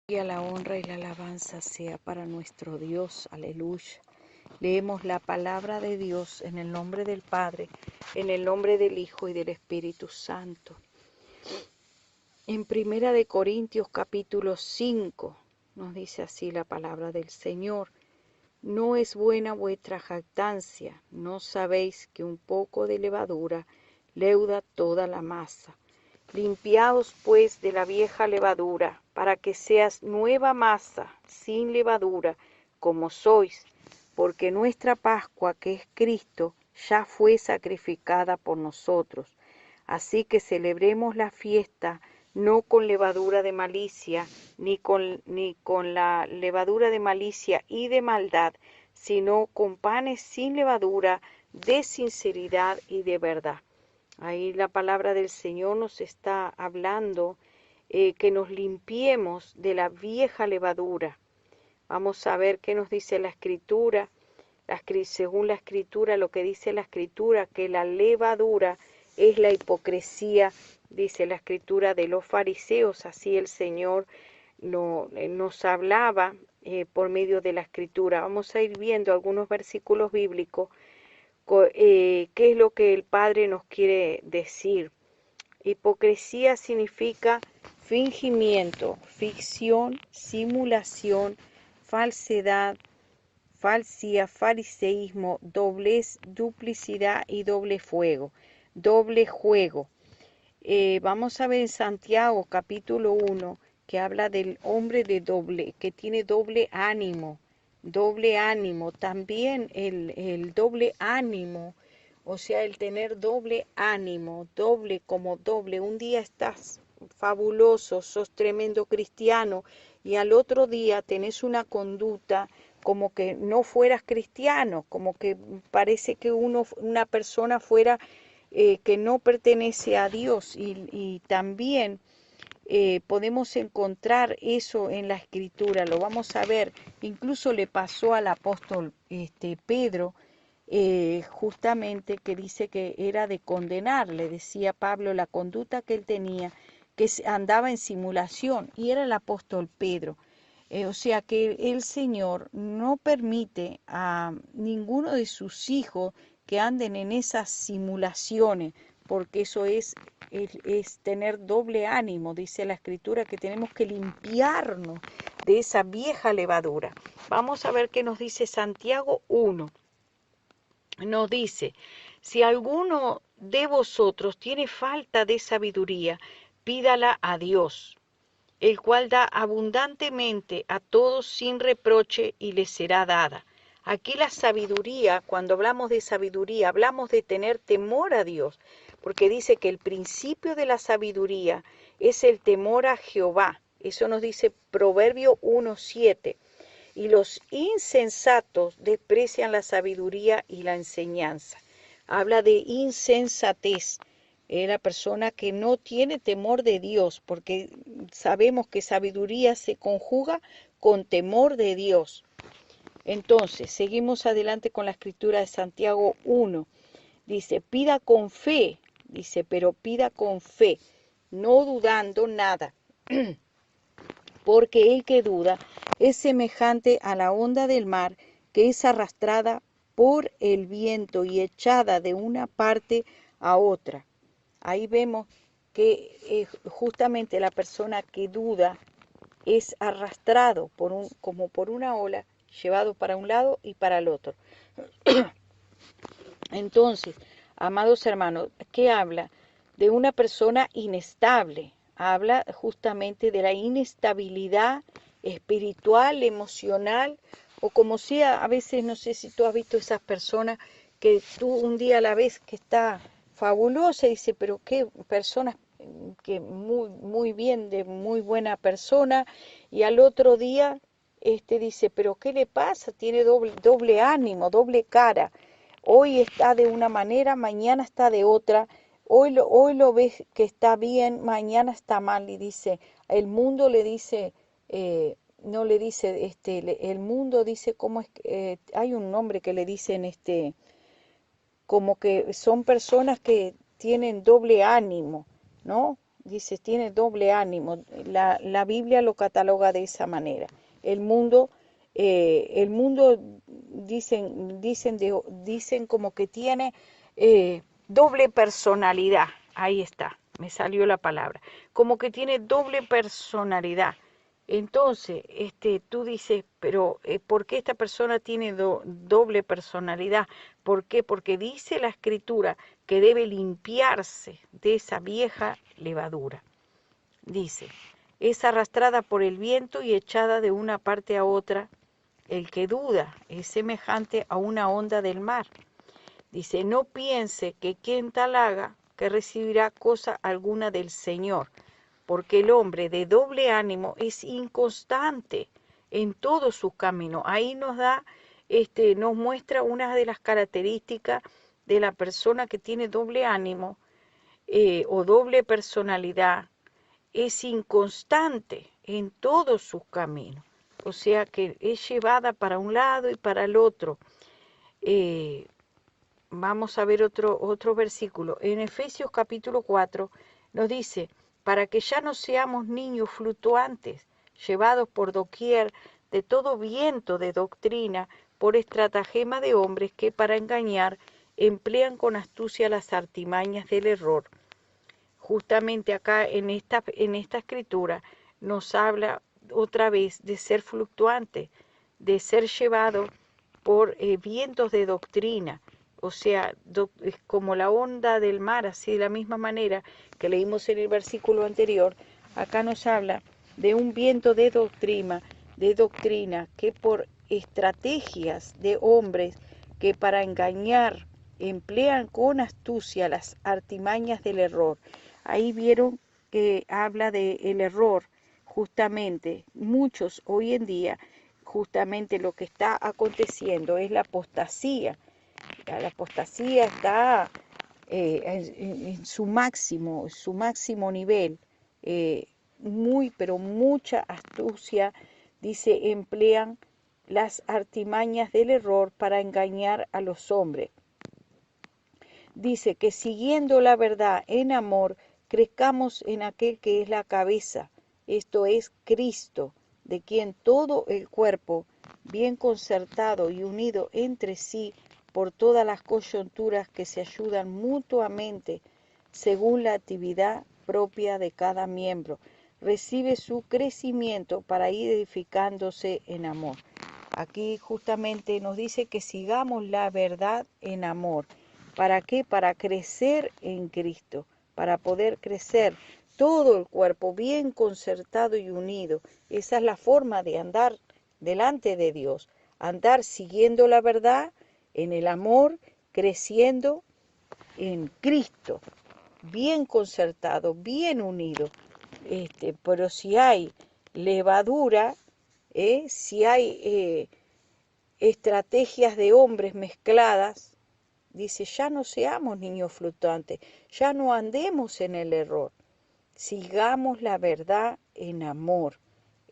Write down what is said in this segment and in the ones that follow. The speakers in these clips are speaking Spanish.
Y a la honra y la alabanza sea para nuestro Dios. Aleluya. Leemos la palabra de Dios en el nombre del Padre, en el nombre del Hijo y del Espíritu Santo. En Primera de Corintios capítulo 5 nos dice así la palabra del Señor. No es buena vuestra jactancia, ¿no sabéis que un poco de levadura leuda toda la masa? Limpiaos pues de la vieja levadura, para que seas nueva masa, sin levadura, como sois, porque nuestra Pascua, que es Cristo, ya fue sacrificada por nosotros. Así que celebremos la fiesta no con levadura de malicia, ni con la levadura de malicia y de maldad, sino con panes sin levadura, de sinceridad y de verdad. Ahí la palabra del Señor nos está hablando que nos limpiemos de la vieja levadura. Vamos a ver qué nos dice la Escritura. Según la Escritura, lo que dice la Escritura, que la levadura es la hipocresía, dice la Escritura, de los fariseos. Así el Señor nos hablaba por medio de la Escritura. Vamos a ir viendo algunos versículos bíblicos. ¿Qué es lo que el Padre nos quiere decir? Hipocresía significa fingimiento, ficción, simulación, falsedad, falsía, fariseísmo, doblez, duplicidad y doble juego. Vamos a ver en Santiago capítulo 1 que habla del hombre que tiene doble ánimo. También el doble ánimo, o sea, el tener doble ánimo, doble. Un día estás fabuloso, sos tremendo cristiano, y al otro día tenés una conducta como que no fueras cristiano, como que parece que una persona fuera que no pertenece a Dios, y también podemos encontrar eso en la Escritura, lo vamos a ver. Incluso le pasó al apóstol Pedro, justamente, que dice que era de condenar. Le decía Pablo la conducta que él tenía, que andaba en simulación, y era el apóstol Pedro. O sea que el Señor no permite a ninguno de sus hijos que anden en esas simulaciones, porque eso es tener doble ánimo. Dice la Escritura que tenemos que limpiarnos de esa vieja levadura. Vamos a ver qué nos dice Santiago 1. Nos dice, si alguno de vosotros tiene falta de sabiduría, pídala a Dios, el cual da abundantemente a todos sin reproche, y le será dada. Aquí la sabiduría, cuando hablamos de sabiduría, hablamos de tener temor a Dios, porque dice que el principio de la sabiduría es el temor a Jehová. Eso nos dice Proverbio 1:7. Y los insensatos desprecian la sabiduría y la enseñanza. Habla de insensatez. La persona que no tiene temor de Dios, porque sabemos que sabiduría se conjuga con temor de Dios. Entonces, seguimos adelante con la escritura de Santiago 1. Dice, pida con fe, pero pida con fe, no dudando nada, porque el que duda es semejante a la onda del mar, que es arrastrada por el viento y echada de una parte a otra. Ahí vemos que justamente la persona que duda es arrastrado como por una ola, llevado para un lado y para el otro. Entonces, amados hermanos, ¿qué habla? De una persona inestable. Habla justamente de la inestabilidad espiritual, emocional, o como sea. A veces, no sé si tú has visto esas personas que tú un día la ves que está fabulosa y dice, pero qué persona, que muy bien, de muy buena persona, y al otro día dice, pero ¿qué le pasa? Tiene doble ánimo, doble cara. Hoy está de una manera, mañana está de otra. Hoy lo ves que está bien, mañana está mal. Y dice, el mundo le dice, no le dice, el mundo dice, ¿cómo es? Hay un nombre que le dicen, como que son personas que tienen doble ánimo, ¿no? dice, tiene doble ánimo. La Biblia lo cataloga de esa manera. El mundo dicen como que tiene doble personalidad. Ahí está, me salió la palabra. Como que tiene doble personalidad. Entonces, tú dices, pero ¿por qué esta persona tiene doble personalidad? ¿Por qué? Porque dice la Escritura que debe limpiarse de esa vieja levadura. Dice, es arrastrada por el viento y echada de una parte a otra. El que duda es semejante a una onda del mar. Dice, no piense que quien tal haga, que recibirá cosa alguna del Señor, porque el hombre de doble ánimo es inconstante en todos sus caminos. Ahí nos muestra una de las características de la persona que tiene doble ánimo o doble personalidad. Es inconstante en todos sus caminos. O sea que es llevada para un lado y para el otro. Vamos a ver otro versículo. En Efesios capítulo 4 nos dice, para que ya no seamos niños fluctuantes, llevados por doquier de todo viento de doctrina, por estratagema de hombres que para engañar emplean con astucia las artimañas del error. Justamente acá en esta escritura nos habla otra vez de ser fluctuante, de ser llevado por vientos de doctrina, o sea, es como la onda del mar, así de la misma manera que leímos en el versículo anterior. Acá nos habla de un viento de doctrina que por estrategias de hombres que para engañar emplean con astucia las artimañas del error. Ahí vieron que habla del error, justamente. Muchos hoy en día, justamente lo que está aconteciendo es la apostasía. La apostasía está en su máximo nivel. Pero mucha astucia, dice, emplean las artimañas del error para engañar a los hombres. Dice que siguiendo la verdad en amor, crezcamos en aquel que es la cabeza, esto es Cristo, de quien todo el cuerpo, bien concertado y unido entre sí por todas las coyunturas que se ayudan mutuamente según la actividad propia de cada miembro, recibe su crecimiento para ir edificándose en amor. Aquí justamente nos dice que sigamos la verdad en amor. ¿Para qué? Para crecer en Cristo, para poder crecer todo el cuerpo bien concertado y unido. Esa es la forma de andar delante de Dios, andar siguiendo la verdad en el amor, creciendo en Cristo, bien concertado, bien unido. Pero si hay levadura, si hay estrategias de hombres mezcladas, dice, ya no seamos niños fluctuantes, ya no andemos en el error, sigamos la verdad en amor,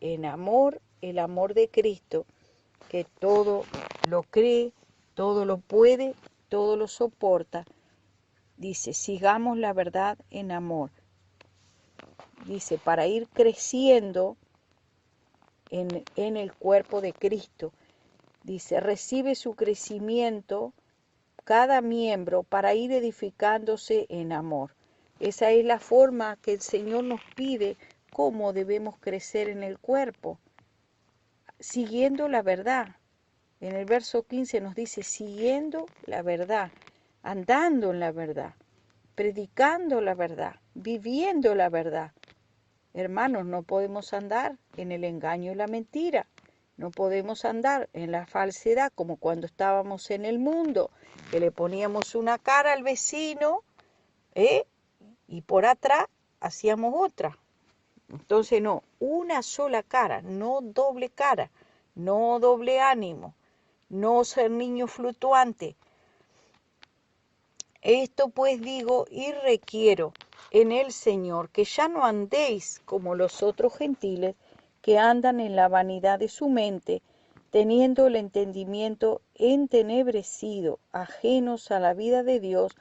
el amor de Cristo, que todo lo cree, todo lo puede, todo lo soporta. Dice, sigamos la verdad en amor. Dice, para ir creciendo en el cuerpo de Cristo. Dice, recibe su crecimiento cada miembro para ir edificándose en amor. Esa es la forma que el Señor nos pide cómo debemos crecer en el cuerpo, siguiendo la verdad. En el verso 15 nos dice, siguiendo la verdad, andando en la verdad, predicando la verdad, viviendo la verdad. Hermanos, no podemos andar en el engaño y la mentira. No podemos andar en la falsedad como cuando estábamos en el mundo, que le poníamos una cara al vecino y por atrás hacíamos otra. Entonces no, una sola cara, no doble cara, no doble ánimo, no ser niño fluctuante. Esto pues digo y requiero en el Señor que ya no andéis como los otros gentiles que andan en la vanidad de su mente, teniendo el entendimiento entenebrecido, ajenos a la vida de Dios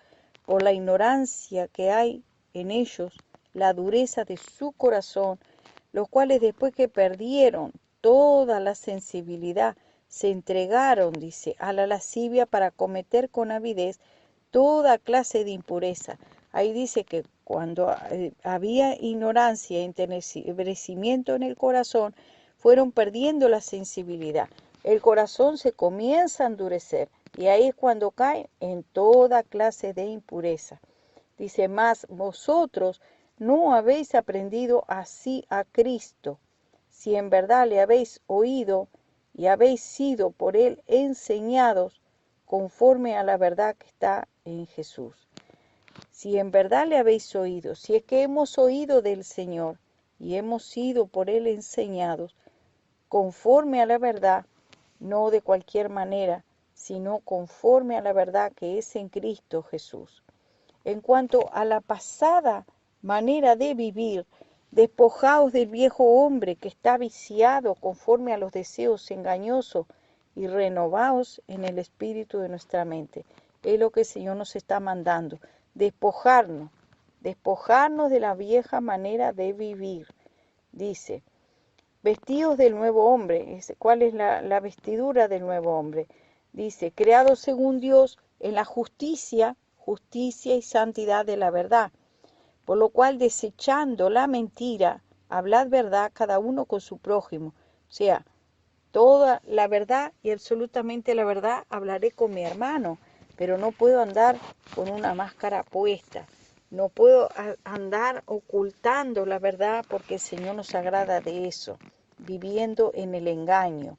por la ignorancia que hay en ellos, la dureza de su corazón, los cuales después que perdieron toda la sensibilidad, se entregaron, dice, a la lascivia para cometer con avidez toda clase de impureza. Ahí dice que cuando había ignorancia y entenebrecimiento en el corazón, fueron perdiendo la sensibilidad. El corazón se comienza a endurecer y ahí es cuando cae en toda clase de impureza. Dice, mas vosotros no habéis aprendido así a Cristo, si en verdad le habéis oído y habéis sido por él enseñados conforme a la verdad que está en Jesús. Si en verdad le habéis oído, si es que hemos oído del Señor y hemos sido por él enseñados conforme a la verdad, no de cualquier manera, sino conforme a la verdad que es en Cristo Jesús. En cuanto a la pasada manera de vivir, despojaos del viejo hombre que está viciado conforme a los deseos engañosos y renovaos en el espíritu de nuestra mente. Es lo que el Señor nos está mandando, despojarnos de la vieja manera de vivir. Dice, vestidos del nuevo hombre. ¿Cuál es la vestidura del nuevo hombre? Dice, creados según Dios en la justicia y santidad de la verdad. Por lo cual, desechando la mentira, hablad verdad cada uno con su prójimo. O sea, toda la verdad y absolutamente la verdad hablaré con mi hermano, pero no puedo andar con una máscara puesta. No puedo andar ocultando la verdad porque el Señor nos agrada de eso, viviendo en el engaño.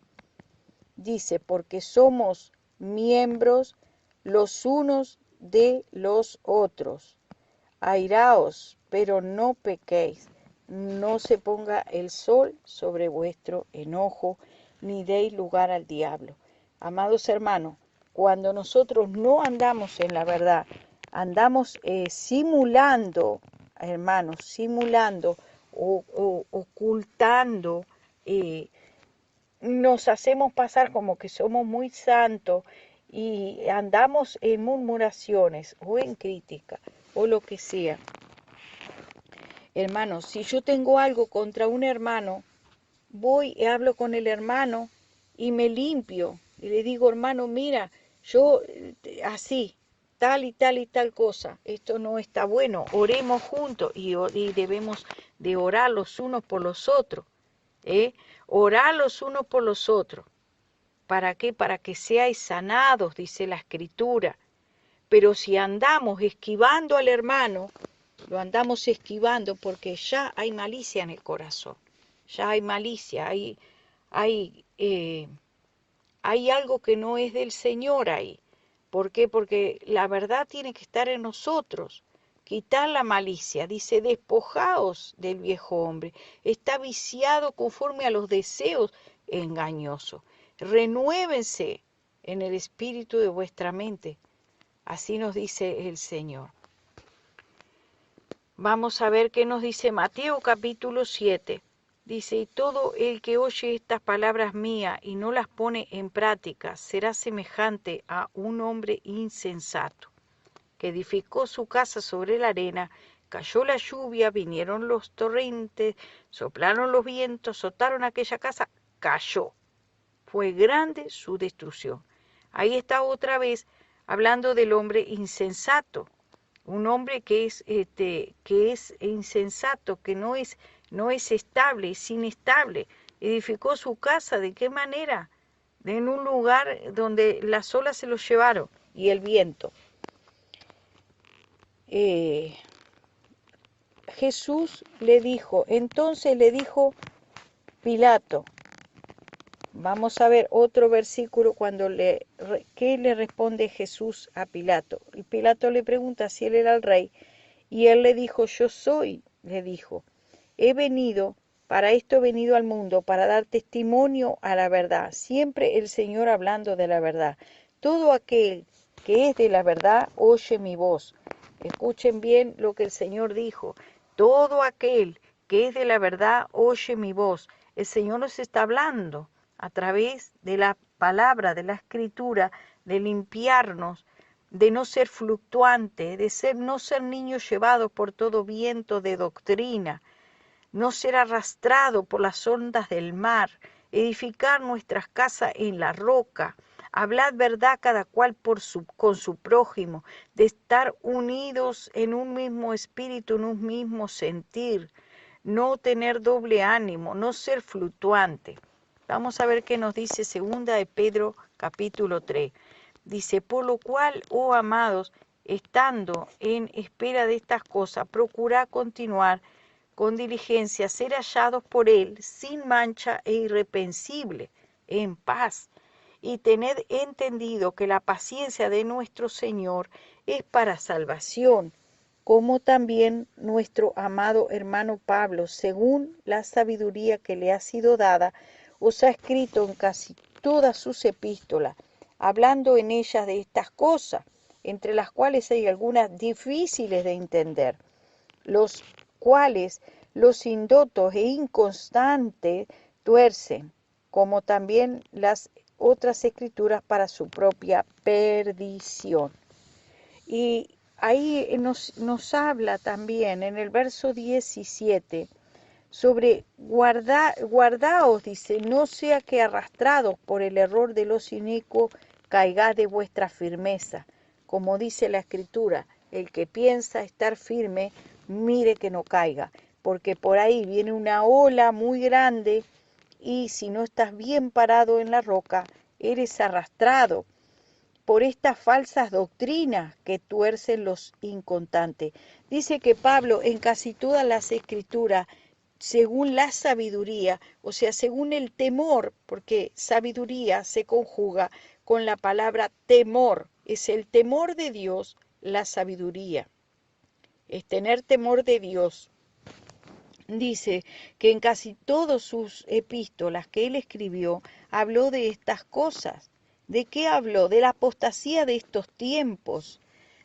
Dice, porque somos miembros los unos de los otros. Airaos, pero no pequéis. No se ponga el sol sobre vuestro enojo, ni deis lugar al diablo. Amados hermanos, cuando nosotros no andamos en la verdad, andamos simulando, hermanos, simulando o ocultando, nos hacemos pasar como que somos muy santos y andamos en murmuraciones o en crítica o lo que sea. Hermanos, si yo tengo algo contra un hermano, voy y hablo con el hermano y me limpio y le digo, hermano, mira, yo así, tal y tal y tal cosa, esto no está bueno, oremos juntos y debemos de orar los unos por los otros, orar los unos por los otros. ¿Para qué? Para que seáis sanados, dice la Escritura. Pero si andamos esquivando al hermano, lo andamos esquivando porque ya hay malicia en el corazón, ya hay malicia, hay algo que no es del Señor ahí. ¿Por qué? Porque la verdad tiene que estar en nosotros. Quitar la malicia, dice, despojaos del viejo hombre, está viciado conforme a los deseos engañosos. Renuévense en el espíritu de vuestra mente. Así nos dice el Señor. Vamos a ver qué nos dice Mateo capítulo 7. Dice, y todo el que oye estas palabras mías y no las pone en práctica será semejante a un hombre insensato, que edificó su casa sobre la arena, cayó la lluvia, vinieron los torrentes, soplaron los vientos, azotaron aquella casa, cayó. Fue grande su destrucción. Ahí está otra vez hablando del hombre insensato. Un hombre que es insensato, que no es estable, es inestable. Edificó su casa, ¿de qué manera? En un lugar donde las olas se lo llevaron y el viento. Jesús entonces le dijo Pilato. Vamos a ver otro versículo ¿qué le responde Jesús a Pilato? Y Pilato le pregunta si él era el rey, y él le dijo, yo soy, le dijo, para esto he venido al mundo, para dar testimonio a la verdad. Siempre el Señor hablando de la verdad. Todo aquel que es de la verdad, oye mi voz. Escuchen bien lo que el Señor dijo. Todo aquel que es de la verdad, oye mi voz. El Señor nos está hablando a través de la palabra, de la Escritura, de limpiarnos de no ser fluctuante, de no ser niños llevados por todo viento de doctrina, no ser arrastrado por las ondas del mar, edificar nuestras casas en la roca, hablar verdad cada cual con su prójimo, de estar unidos en un mismo espíritu, en un mismo sentir, no tener doble ánimo, no ser fluctuante. Vamos a ver qué nos dice 2 Pedro capítulo 3. Dice, por lo cual, oh amados, estando en espera de estas cosas, procurad continuar con diligencia, ser hallados por Él sin mancha e irreprensible, en paz, y tened entendido que la paciencia de nuestro Señor es para salvación, como también nuestro amado hermano Pablo, según la sabiduría que le ha sido dada, os ha escrito en casi todas sus epístolas, hablando en ellas de estas cosas, entre las cuales hay algunas difíciles de entender, los cuales los indotos e inconstantes tuercen, como también las otras escrituras para su propia perdición. Y ahí nos habla también en el verso 17 sobre guardaos, dice, no sea que arrastrados por el error de los inicuos caigáis de vuestra firmeza. Como dice la Escritura, el que piensa estar firme, mire que no caiga, porque por ahí viene una ola muy grande y si no estás bien parado en la roca, eres arrastrado por estas falsas doctrinas que tuercen los inconstantes. Dice que Pablo en casi todas las escrituras, según la sabiduría, o sea, según el temor, porque sabiduría se conjuga con la palabra temor, es el temor de Dios, la sabiduría, es tener temor de Dios. Dice que en casi todas sus epístolas que él escribió, habló de estas cosas. ¿De qué habló? De la apostasía de estos tiempos.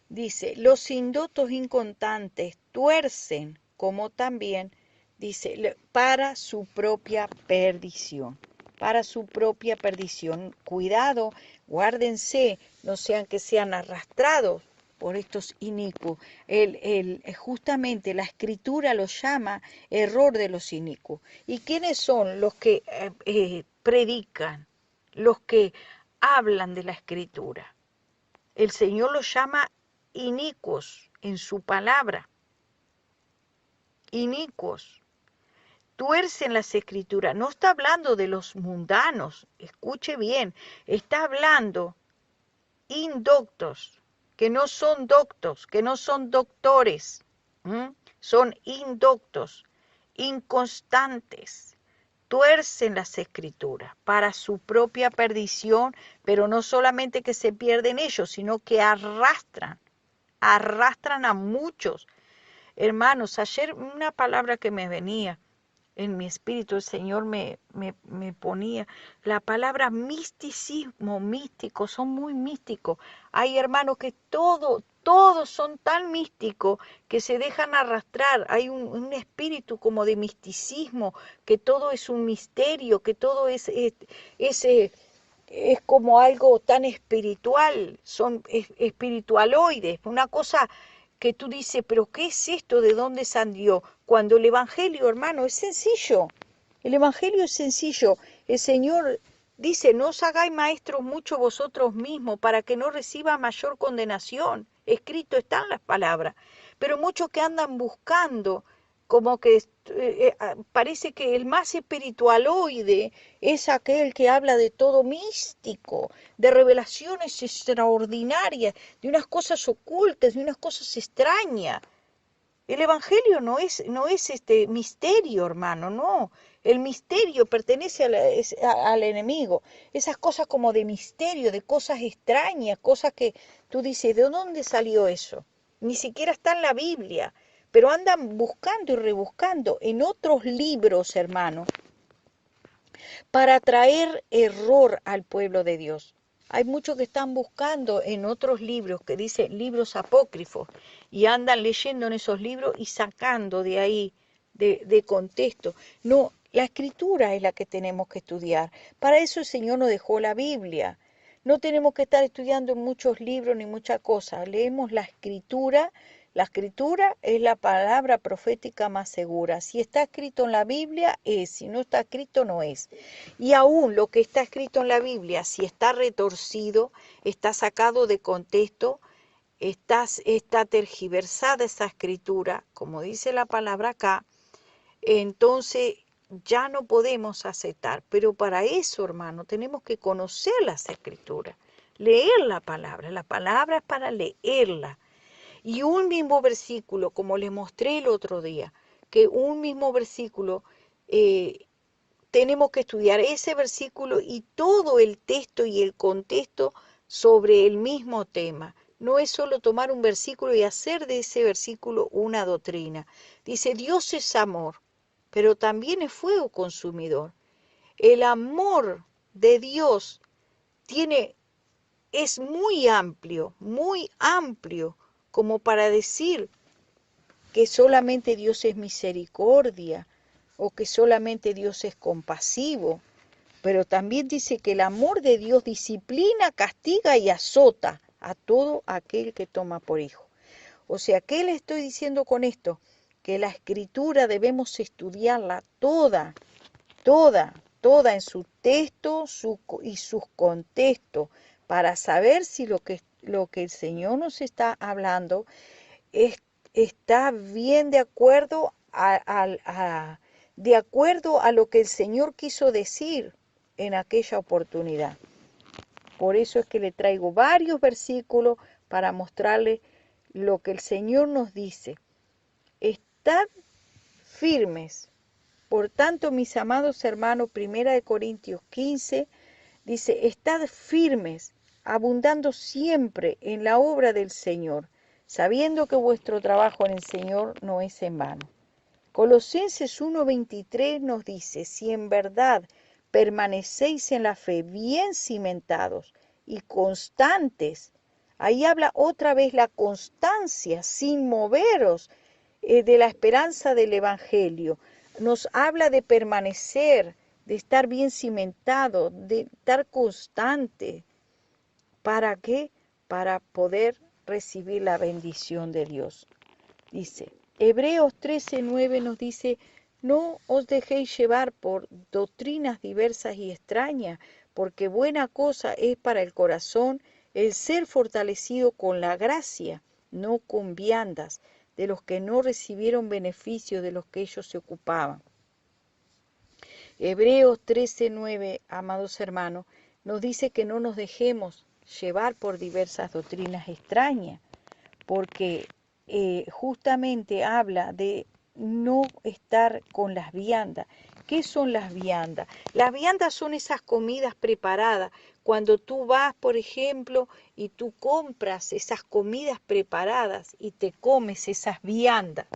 Dice, los indotos inconstantes tuercen, como también, dice, para su propia perdición. Para su propia perdición. Cuidado, guárdense, no sean que sean arrastrados por estos inicuos. Justamente la Escritura los llama error de los inicuos. ¿Y quiénes son los que predican, los que hablan de la Escritura? El Señor los llama inicuos en su palabra. Inicuos. Tuercen las Escrituras. No está hablando de los mundanos, escuche bien, está hablando indoctos, que no son doctos, que no son doctores, son indoctos, inconstantes, tuercen las Escrituras para su propia perdición, pero no solamente que se pierden ellos, sino que arrastran a muchos. Hermanos, ayer una palabra que me venía en mi espíritu, el Señor me ponía la palabra misticismo, místico, son muy místicos. Hay hermanos que todos son tan místicos que se dejan arrastrar. Hay un espíritu como de misticismo, que todo es un misterio, que todo es como algo tan espiritual, son espiritualoides, una cosa que tú dices, pero ¿qué es esto? ¿De dónde salió? Cuando el Evangelio, hermano, es sencillo. El Evangelio es sencillo. El Señor dice, no os hagáis maestros mucho vosotros mismos para que no reciba mayor condenación. Escrito están las palabras. Pero muchos que andan buscando, como que parece que el más espiritualoide es aquel que habla de todo místico, de revelaciones extraordinarias, de unas cosas ocultas, de unas cosas extrañas. El Evangelio no es este misterio, hermano, no. El misterio pertenece al enemigo. Esas cosas como de misterio, de cosas extrañas, cosas que tú dices, ¿de dónde salió eso? Ni siquiera está en la Biblia, pero andan buscando y rebuscando en otros libros, hermano, para traer error al pueblo de Dios. Hay muchos que están buscando en otros libros que dicen libros apócrifos y andan leyendo en esos libros y sacando de ahí, de contexto. No, la Escritura es la que tenemos que estudiar. Para eso el Señor nos dejó la Biblia. No tenemos que estar estudiando muchos libros ni muchas cosas. Leemos la escritura. La escritura es la palabra profética más segura. Si está escrito en la Biblia, es. Si no está escrito, no es. Y aún lo que está escrito en la Biblia, si está retorcido, está sacado de contexto, está tergiversada esa escritura, como dice la palabra acá, entonces ya no podemos aceptar. Pero para eso, hermano, tenemos que conocer las escrituras, leer la palabra. La palabra es para leerla. Y un mismo versículo, como les mostré el otro día, que un mismo versículo, tenemos que estudiar ese versículo y todo el texto y el contexto sobre el mismo tema. No es solo tomar un versículo y hacer de ese versículo una doctrina. Dice, Dios es amor, pero también es fuego consumidor. El amor de Dios es muy amplio, como para decir que solamente Dios es misericordia o que solamente Dios es compasivo. Pero también dice que el amor de Dios disciplina, castiga y azota a todo aquel que toma por hijo. O sea, ¿qué le estoy diciendo con esto? Que la escritura debemos estudiarla toda en su texto y sus contextos, para saber si lo que el Señor nos está hablando está bien de acuerdo a lo que el Señor quiso decir en aquella oportunidad. Por eso es que le traigo varios versículos para mostrarle lo que el Señor nos dice. Estad firmes. Por tanto, mis amados hermanos, 1 Corintios 15, dice, estad firmes, abundando siempre en la obra del Señor, sabiendo que vuestro trabajo en el Señor no es en vano. Colosenses 1:23 nos dice, si en verdad permanecéis en la fe bien cimentados y constantes, ahí habla otra vez la constancia, sin moveros de la esperanza del Evangelio. Nos habla de permanecer, de estar bien cimentado, de estar constante. ¿Para qué? Para poder recibir la bendición de Dios. Dice, Hebreos 13:9 nos dice, no os dejéis llevar por doctrinas diversas y extrañas, porque buena cosa es para el corazón el ser fortalecido con la gracia, no con viandas, de los que no recibieron beneficio de los que ellos se ocupaban. Hebreos 13:9, amados hermanos, nos dice que no nos dejemos llevar por diversas doctrinas extrañas, porque justamente habla de no estar con las viandas. ¿Qué son las viandas? Las viandas son esas comidas preparadas. Cuando tú vas, por ejemplo, y tú compras esas comidas preparadas y te comes esas viandas,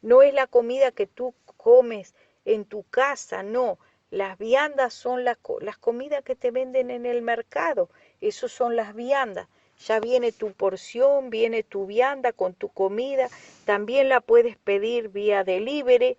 no es la comida que tú comes en tu casa, no. Las viandas son las comidas que te venden en el mercado. Esas son las viandas. Ya viene tu porción, viene tu vianda con tu comida. También la puedes pedir vía delivery.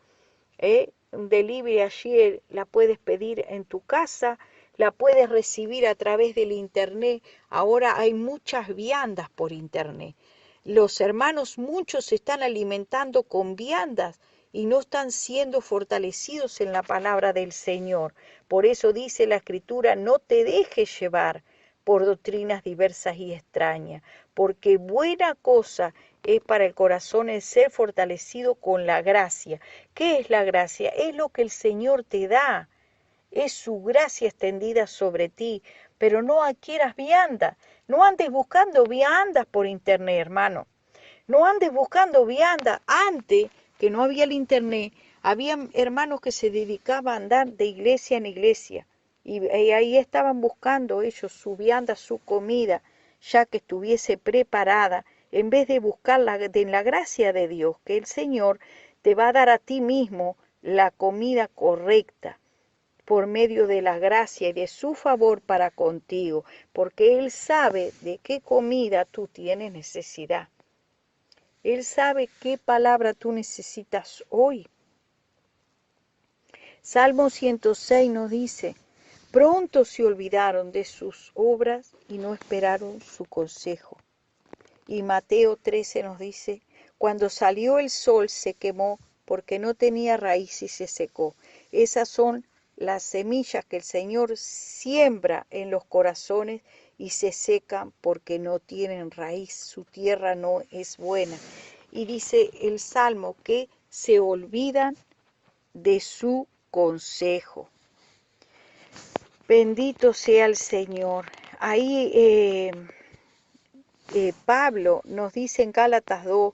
Un delivery allí la puedes pedir en tu casa. La puedes recibir a través del internet. Ahora hay muchas viandas por internet. Los hermanos muchos se están alimentando con viandas y no están siendo fortalecidos en la palabra del Señor. Por eso dice la Escritura, no te dejes llevar por doctrinas diversas y extrañas, porque buena cosa es para el corazón el ser fortalecido con la gracia. ¿Qué es la gracia? Es lo que el Señor te da, es su gracia extendida sobre ti, pero no adquieras vianda, no andes buscando viandas por internet, hermano. No andes buscando vianda. Antes, que no había el internet, había hermanos que se dedicaban a andar de iglesia en iglesia. Y ahí estaban buscando ellos su vianda, su comida, ya que estuviese preparada, en vez de buscarla en la gracia de Dios, que el Señor te va a dar a ti mismo la comida correcta por medio de la gracia y de su favor para contigo, porque Él sabe de qué comida tú tienes necesidad. Él sabe qué palabra tú necesitas hoy. Salmo 106 nos dice, Pronto se olvidaron de sus obras y no esperaron su consejo. Y Mateo 13 nos dice, cuando salió el sol se quemó porque no tenía raíz y se secó. Esas son las semillas que el Señor siembra en los corazones y se secan porque no tienen raíz, su tierra no es buena. Y dice el Salmo que se olvidan de su consejo. Bendito sea el Señor. Ahí Pablo nos dice en Gálatas 2,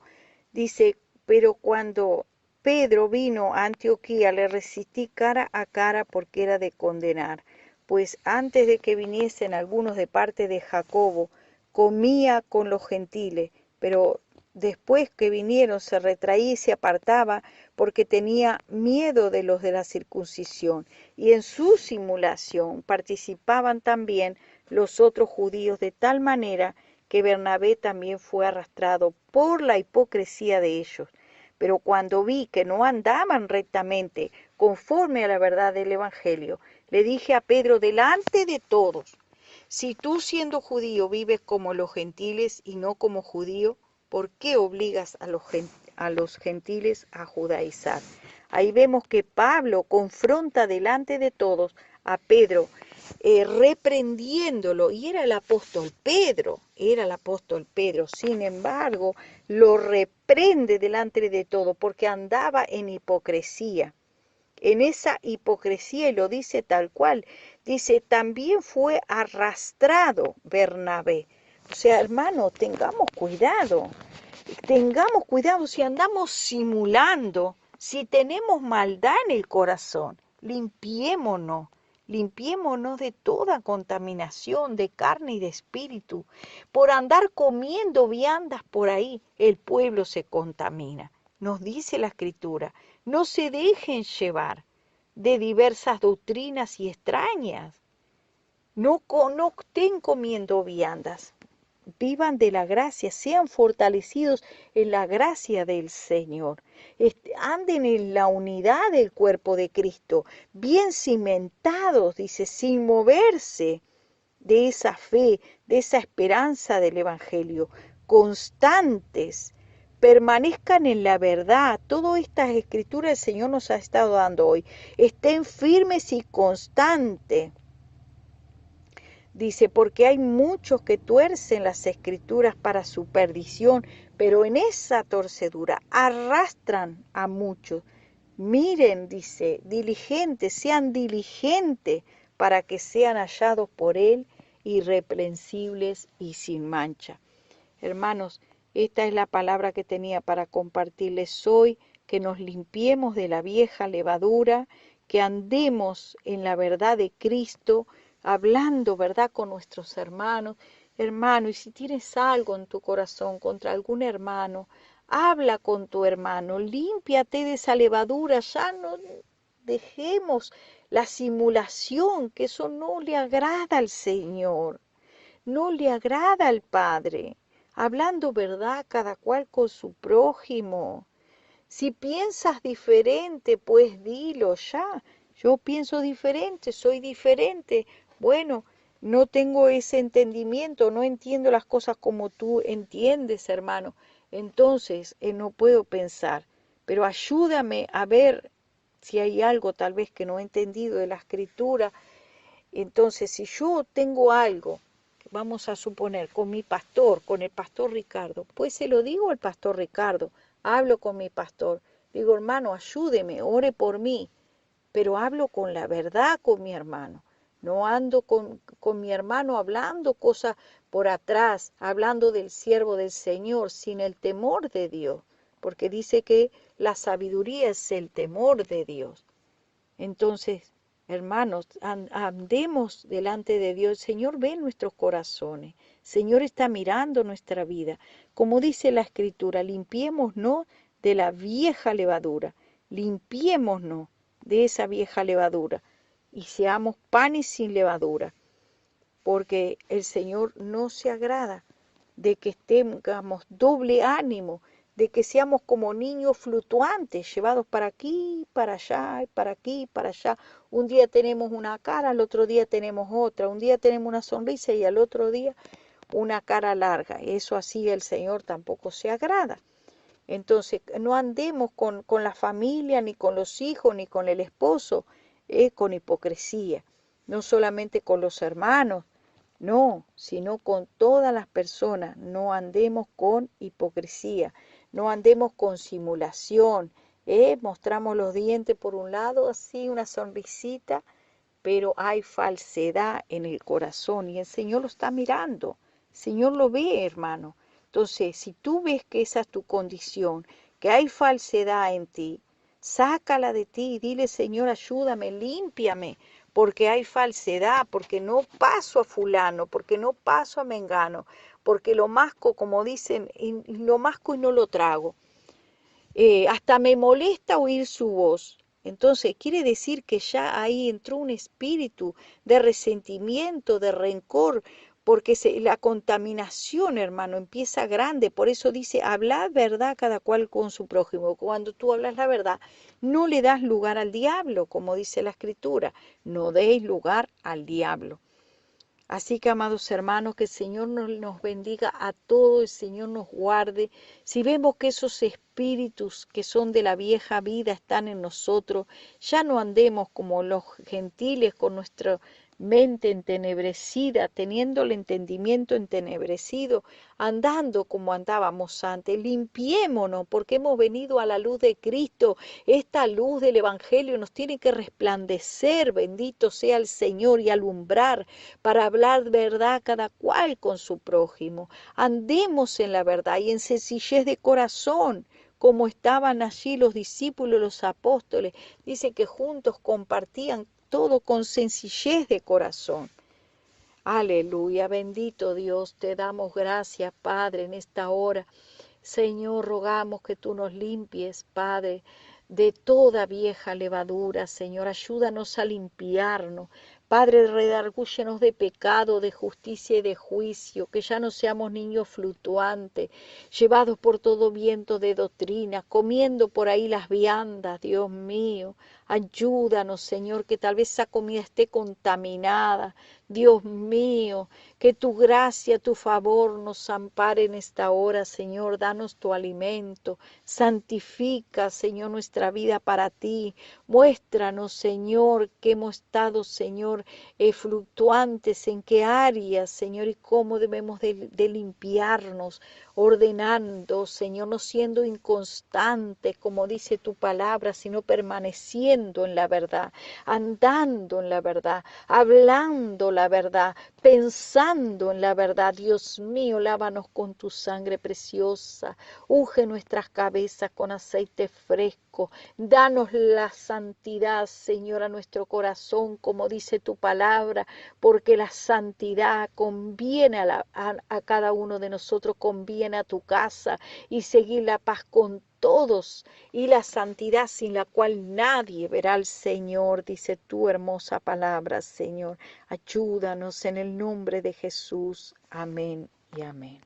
dice, pero cuando Pedro vino a Antioquía le resistí cara a cara porque era de condenar, pues antes de que viniesen algunos de parte de Jacobo, comía con los gentiles, pero después que vinieron se retraía y se apartaba porque tenía miedo de los de la circuncisión, y en su simulación participaban también los otros judíos de tal manera que Bernabé también fue arrastrado por la hipocresía de ellos. Pero cuando vi que no andaban rectamente conforme a la verdad del Evangelio, le dije a Pedro delante de todos, si tú siendo judío vives como los gentiles y no como judío, ¿por qué obligas a los gentiles a judaizar? Ahí vemos que Pablo confronta delante de todos a Pedro, reprendiéndolo, y era el apóstol Pedro, sin embargo, lo reprende delante de todo porque andaba en hipocresía. En esa hipocresía, y lo dice tal cual, dice, también fue arrastrado Bernabé. O sea, hermano, tengamos cuidado si andamos simulando, si tenemos maldad en el corazón, limpiémonos de toda contaminación de carne y de espíritu. Por andar comiendo viandas por ahí, el pueblo se contamina. Nos dice la Escritura, no se dejen llevar de diversas doctrinas y extrañas. No estén comiendo viandas. Vivan de la gracia, sean fortalecidos en la gracia del Señor. Anden en la unidad del cuerpo de Cristo, bien cimentados, dice, sin moverse de esa fe, de esa esperanza del Evangelio, constantes, permanezcan en la verdad. Todas estas escrituras el Señor nos ha estado dando hoy. Estén firmes y constantes. Dice, porque hay muchos que tuercen las escrituras para su perdición, pero en esa torcedura arrastran a muchos. Miren, dice, sean diligentes para que sean hallados por Él, irreprensibles y sin mancha. Hermanos, esta es la palabra que tenía para compartirles hoy, que nos limpiemos de la vieja levadura, que andemos en la verdad de Cristo, hablando verdad con nuestros hermanos. Hermano, y si tienes algo en tu corazón contra algún hermano, habla con tu hermano, límpiate de esa levadura, ya no dejemos la simulación, que eso no le agrada al Señor, no le agrada al Padre. Hablando verdad cada cual con su prójimo. Si piensas diferente, pues dilo ya. Yo pienso diferente, soy diferente. Bueno, no tengo ese entendimiento, no entiendo las cosas como tú entiendes, hermano. Entonces, no puedo pensar. Pero ayúdame a ver si hay algo tal vez que no he entendido de la escritura. Entonces, si yo tengo algo, vamos a suponer, con mi pastor, con el pastor Ricardo, pues se lo digo al pastor Ricardo, hablo con mi pastor, digo, hermano, ayúdeme, ore por mí, pero hablo con la verdad con mi hermano. No ando con mi hermano hablando cosas por atrás, hablando del siervo del Señor, sin el temor de Dios, porque dice que la sabiduría es el temor de Dios. Entonces, hermanos, andemos delante de Dios. El Señor ve nuestros corazones. El Señor está mirando nuestra vida. Como dice la Escritura, limpiémonos de la vieja levadura. Limpiémonos de esa vieja levadura y seamos panes sin levadura, porque el Señor no se agrada de que tengamos doble ánimo, de que seamos como niños fluctuantes, llevados para aquí, para allá, y para aquí, para allá. Un día tenemos una cara, al otro día tenemos otra, un día tenemos una sonrisa y al otro día una cara larga. Eso así el Señor tampoco se agrada. Entonces, no andemos con la familia, ni con los hijos, ni con el esposo, con hipocresía. No solamente con los hermanos, no, sino con todas las personas. No andemos con hipocresía, no andemos con simulación. Mostramos los dientes por un lado, así una sonrisita, pero hay falsedad en el corazón y el Señor lo está mirando. El Señor lo ve, hermano. Entonces, si tú ves que esa es tu condición, que hay falsedad en ti, sácala de ti y dile, Señor, ayúdame, límpiame, porque hay falsedad, porque no paso a fulano, porque no paso a mengano, porque lo masco, como dicen, y lo masco y no lo trago. Hasta me molesta oír su voz. Entonces quiere decir que ya ahí entró un espíritu de resentimiento, de rencor, porque la contaminación, hermano, empieza grande. Por eso dice, hablad verdad cada cual con su prójimo. Cuando tú hablas la verdad, no le das lugar al diablo, como dice la Escritura. No deis lugar al diablo. Así que, amados hermanos, que el Señor nos bendiga a todos, el Señor nos guarde. Si vemos que esos espíritus que son de la vieja vida están en nosotros, ya no andemos como los gentiles con nuestra mente entenebrecida, teniendo el entendimiento entenebrecido, andando como andábamos antes. Limpiémonos porque hemos venido a la luz de Cristo. Esta luz del Evangelio nos tiene que resplandecer, bendito sea el Señor, y alumbrar para hablar verdad cada cual con su prójimo. Andemos en la verdad y en sencillez de corazón, como estaban allí los discípulos, los apóstoles. Dice que juntos compartían todo con sencillez de corazón. Aleluya, bendito Dios, te damos gracias, Padre, en esta hora. Señor, rogamos que tú nos limpies, Padre, de toda vieja levadura. Señor, ayúdanos a limpiarnos. Padre, redargúyenos de pecado, de justicia y de juicio, que ya no seamos niños fluctuantes, llevados por todo viento de doctrina, comiendo por ahí las viandas, Dios mío. Ayúdanos, Señor, que tal vez esa comida esté contaminada. Dios mío, que tu gracia, tu favor nos ampare en esta hora, Señor. Danos tu alimento. Santifica, Señor, nuestra vida para ti. Muéstranos, Señor, que hemos estado, Señor, fluctuantes, en qué áreas, Señor, y cómo debemos de limpiarnos, ordenando, Señor, no siendo inconstantes, como dice tu palabra, sino permaneciendo en la verdad, andando en la verdad, hablando la verdad, pensando en la verdad. Dios mío, lávanos con tu sangre preciosa, unge nuestras cabezas con aceite fresco, danos la santidad, Señor, a nuestro corazón, como dice tu palabra, porque la santidad conviene a cada uno de nosotros, conviene a tu casa, y seguir la paz con todos, y la santidad sin la cual nadie verá al Señor, dice tu hermosa palabra, Señor. Ayúdanos en el nombre de Jesús. Amén y amén.